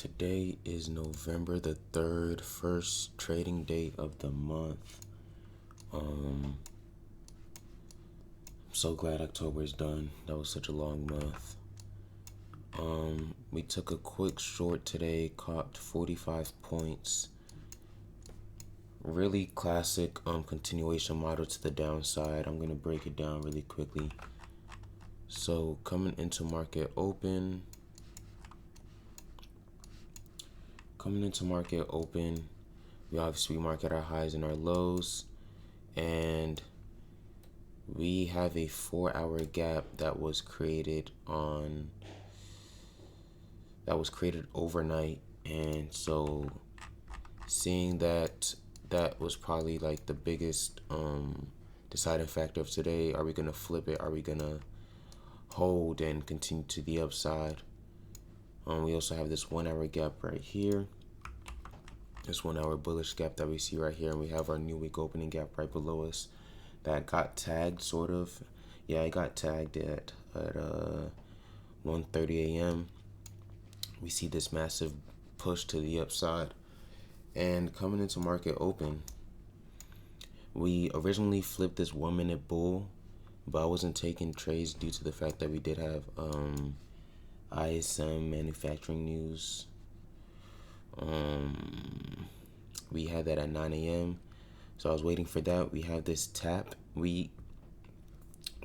Today is November the 3rd, first trading day of the month. I'm so glad October is done. That was such a long month. We took a quick short today, caught 45 points. Really classic continuation model to the downside. I'm gonna break it down really quickly. So coming into market open, we obviously mark at our highs and our lows, and we have a 4-hour gap that was created overnight. And so seeing that was probably like the biggest deciding factor of today. Are we gonna flip it? Are we gonna hold and continue to the upside? We also have this 1-hour gap right here, this 1-hour bullish gap that we see right here, and we have our new week opening gap right below us that got tagged, sort of. Yeah, it got tagged at 1:30 a.m. We see this massive push to the upside, and coming into market open, we originally flipped this 1-minute bull, but I wasn't taking trades due to the fact that we did have ISM manufacturing news. We had that at 9 a.m. So I was waiting for that. We have this tap.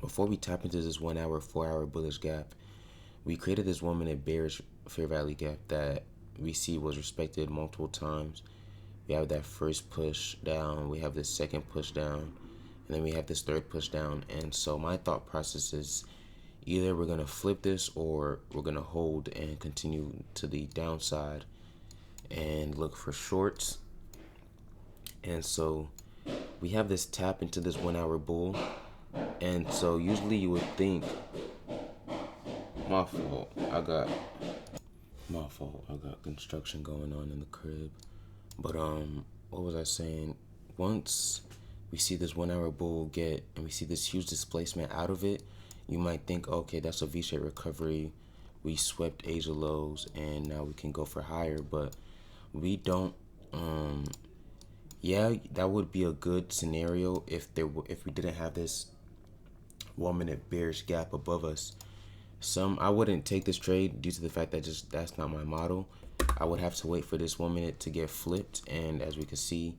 Before we tap into this 1-hour, 4-hour bullish gap, we created this 1-minute bearish fair value gap that we see was respected multiple times. We have that first push down, we have this second push down, and then we have this third push down. And so my thought process is either we're gonna flip this or we're gonna hold and continue to the downside and look for shorts. And so we have this tap into this 1-hour bull, and so usually you would think, my fault, I got construction going on in the crib. But what was I saying? Once we see this 1-hour bull get, and we see this huge displacement out of it, you might think, okay, that's a V-shaped recovery. We swept Asia lows, and now we can go for higher. But we don't. Yeah, that would be a good scenario if we didn't have this 1-minute bearish gap above us. I wouldn't take this trade due to the fact that that's not my model. I would have to wait for this 1 minute to get flipped, and as we can see,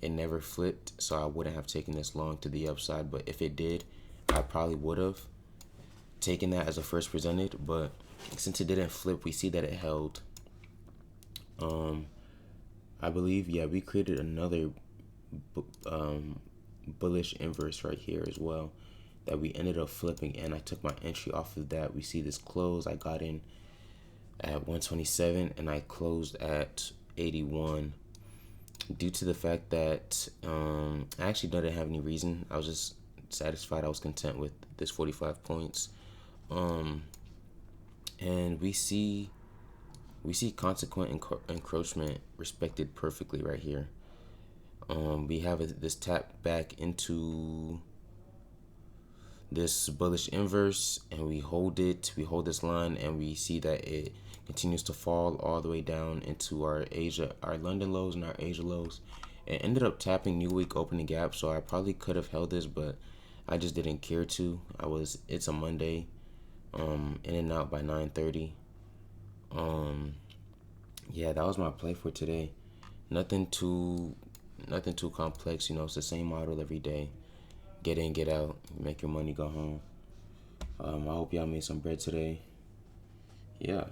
it never flipped, so I wouldn't have taken this long to the upside. But if it did, I probably would have taken that as a first presented. But since it didn't flip, we see that it held. I believe, yeah, we created another bullish inverse right here as well that we ended up flipping, and I took my entry off of that. We see this close. I got in at 127 and I closed at 81 due to the fact that I actually didn't have any reason. I was just satisfied. I was content with this 45 points. And we see consequent encroachment respected perfectly right here. We have this tap back into this bullish inverse, and we hold this line, and we see that it continues to fall all the way down into our London lows and our Asia lows. It ended up tapping new week opening gap, so I probably could have held this, but I just didn't care to. It's a Monday, in and out by 9:30. Yeah, that was my play for today. Nothing too complex, it's the same model every day. Get in, get out, make your money, go home. I hope y'all made some bread today. Yeah.